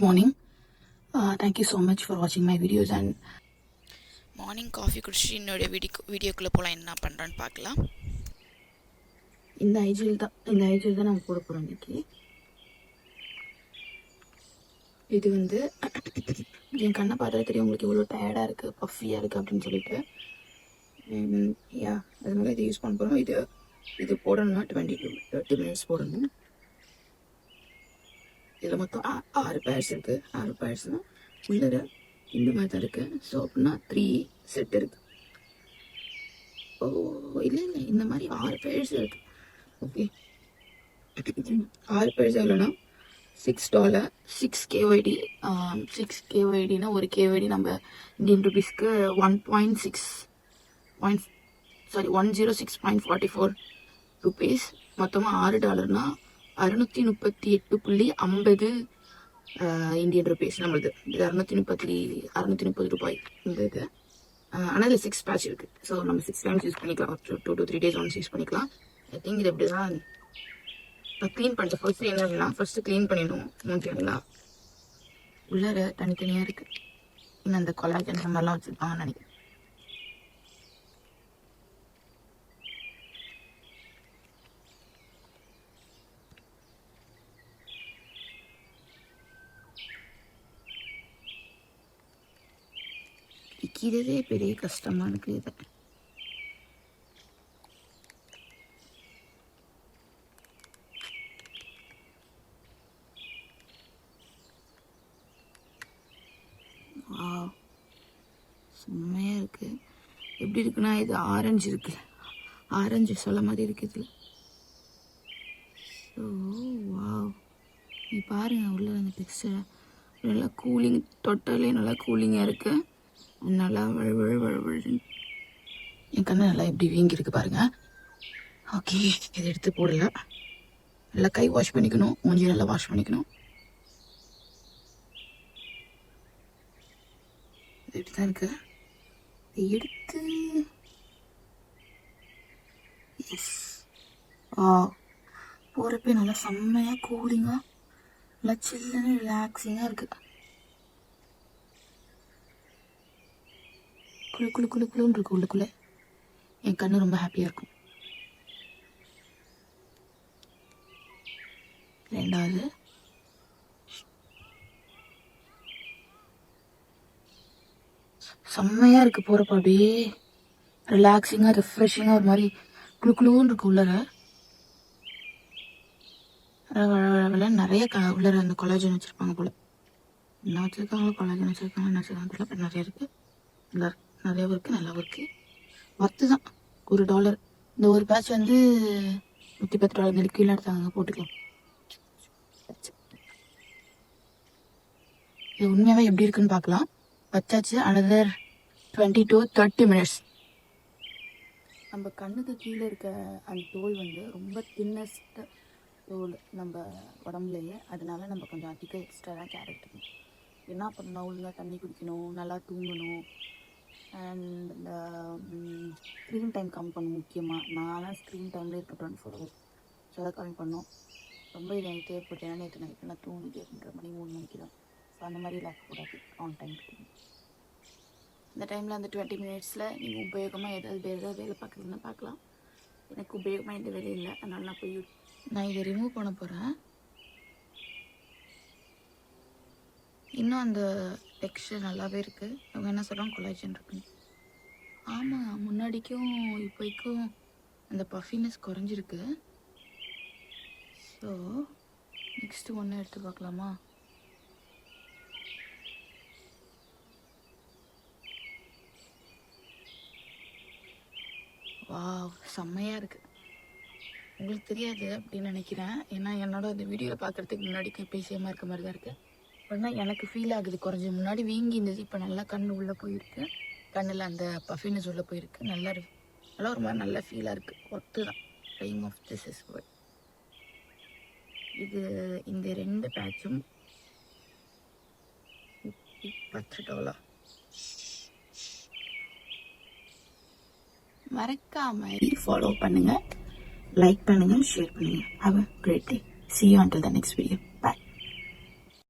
morning. Thank you so much for watching my videos. And morning coffee குடிச்சிட்டு என்னுடைய வீடியோக்குள்ளே போகலாம் என்ன பண்ணுறான்னு பார்க்கலாம். இந்த ஐஜில் தான் நம்ம போட போகிறோம் இன்னைக்கு. இது வந்து என் கண்ணை பார்த்தாலே தெரியும் உங்களுக்கு இவ்வளோ டயர்டாக இருக்குது, பஃபியாக இருக்குது அப்படின்னு சொல்லிட்டு. அதனால இதை யூஸ் பண்ண போகிறோம். இது போடணும்னா 20 to 30 minutes போடணும். இதில் மொத்தம் 6 பேர்ஸ் இருக்குது. 6 பேர்ஸ்னால் உள்ளே இந்த மாதிரி தான் இருக்குது. ஸோ அப்படின்னா 3 செட் இருக்குது. இல்லை இந்த மாதிரி 6 பேர்ஸ் இருக்குது. ஓகே, 6 பேர்ஸ் எவ்வளோனா $6, 6 KYD. 6 KYDனா ஒரு KYD நம்ம இந்தியன் ருபீஸ்க்கு 106.44 ருபீஸ். மொத்தமாக $6னா 638.50 இந்தியன் ருபீஸ் நம்மளுது. இது 630 ரூபாய் இந்த இது. ஆனால் இதில் 6 பேட்ச் இருக்குது. ஸோ நம்ம 6 டைம்ஸ் யூஸ் பண்ணிக்கலாம். 2 to 3 days ஒன்ஸ் யூஸ் பண்ணிக்கலாம். ஐ திங்க் இது எப்படி தான் நான் க்ளீன் பண்ணிட்டேன். ஃபர்ஸ்ட்டு என்னன்னா க்ளீன் பண்ணிடணும் மூஞ்சியெல்லாம். உள்ளார தனித்தனியாக இருக்குது. இன்னும் அந்த கொலாஜன் அந்த மாதிரிலாம் வச்சுருப்பாங்கன்னு நினைக்கிறேன். விற்கிறதே பெரிய கஷ்டமாக இருக்குது இதை. செம்மையாக இருக்குது. எப்படி இருக்குன்னா இது ஆரஞ்சு இருக்குது. ஆரஞ்சு சொல்ல மாதிரி இருக்குது. ஸோ வாவ், நீ பாருங்கள் உள்ள அந்த டெக்ஸ்டர் நல்லா கூலிங், தொட்டாலே நல்லா கூலிங்காக இருக்குது. நல்லா வழுவழுன்னு என் கண்ணு நல்லா எப்படி வீங்கிருக்கு பாருங்க. ஓகே, இதை எடுத்து போடல. நல்லா கை வாஷ் பண்ணிக்கணும், மூஞ்சி நல்லா வாஷ் பண்ணிக்கணும். இது இப்படி தான் இருக்கு. எடுத்து போகிறப்ப நல்லா செம்மையாக கூலிங்காக நல்லா சில்லுன்னு ரிலாக்ஸிங்காக இருக்குது. குளுன்னு இருக்கு உள்ளுக்குள்ளே. என் கண்ணு ரொம்ப ஹாப்பியாக இருக்கும். ரெண்டாவது செம்மையாக இருக்குது. போகிறப்ப அப்படியே ரிலாக்ஸிங்காக ரெஃப்ரெஷிங்காக ஒரு மாதிரி குளுன்னு இருக்கு உள்ளர. நிறைய உள்ளர அந்த கொலாஜன் வச்சுருப்பாங்க போல். என்ன வச்சுருக்காங்களோ, கொலாஜன் வச்சுருக்காங்க, என்ன வச்சுருக்காங்க நிறைய இருக்குது. நிறையாவும் இருக்குது, நல்லாவும் இருக்குது. ஒர்த்து தான். $1. இந்த ஒரு பேட்ச் வந்து $110. இந்த லிக்விட் எடுத்தாங்க, போட்டுக்கலாம். இது உண்மையாகவே எப்படி இருக்குன்னு பார்க்கலாம். வச்சாச்சு. another 20 to 30 minutes. நம்ம கண்ணுக்கு கீழே இருக்க அந்த தோல் வந்து ரொம்ப தின்னஸ்ட் தோல் நம்ம உடம்புலையே. அதனால நம்ம கொஞ்சம் அதிக எக்ஸ்ட்ரா தான் கேர் எடுத்துக்கணும். என்ன பண்ணணும், ஒழுங்காக தண்ணி குடிக்கணும், நல்லா தூங்கணும். அண்ட் இந்த ஸ்க்ரீன் டைம் கம்மி பண்ணணும். முக்கியமாக நான்லாம் ஸ்க்ரீன் டைமில் இருக்க 24 hours. ஸோ அதை கம்மி பண்ணணும். ரொம்ப இது எனக்கு தேவைப்பட்டு. ஏன்னா நேற்று நைட்டு நான் தூங்கிட்டு 2:30 மணி 3 மணிக்கு தான். ஸோ அந்த மாதிரி இருக்கக்கூடாது. ஆன் டைம் இந்த டைமில் அந்த 20 minutesல நீங்கள் உபயோகமாக ஏதாவது வேலை பார்க்குறதுன்னு பார்க்கலாம். எனக்கு உபயோகமாக எந்த வேலையும் இல்லை. அதனால் நான் இதை ரிமூவ் பண்ண போகிறேன். இன்னும் அந்த டெக்ஸ்டர் நல்லாவே இருக்குது. அவங்க என்ன சொல்கிறாங்க, கொலாஜன் இருக்குன்னு. ஆமாம், முன்னாடிக்கும் இப்போக்கும் அந்த பஃபினஸ் குறைஞ்சிருக்கு. ஸோ நெக்ஸ்ட்டு ஒன்று எடுத்து பார்க்கலாமா? வாவ், செம்மையாக இருக்குது. உங்களுக்கு தெரியாது அப்படின்னு நினைக்கிறேன். ஏன்னா என்னோட அந்த வீடியோவில் பார்க்குறதுக்கு முன்னாடிக்கும் இப்போ சேமாக இருக்க மாதிரி தான் இருக்குது. அப்படின்னா எனக்கு ஃபீல் ஆகுது குறைஞ்சி. முன்னாடி வீங்கி இருந்தது, இப்போ நல்லா கண்ணு உள்ளே போயிருக்கு. கண்ணில் அந்த பஃபினஸ் உள்ளே போயிருக்கு. நல்லா ஒரு மாதிரி நல்ல ஃபீலாக இருக்குது. ஒர்த்து தான். Time of this is word. இது இந்த 2 பேட்சும் $10. மறக்காமல் ஃபாலோ பண்ணுங்கள், லைக் பண்ணுங்கள், ஷேர் பண்ணுங்கள். Have a great day. See you until the next video.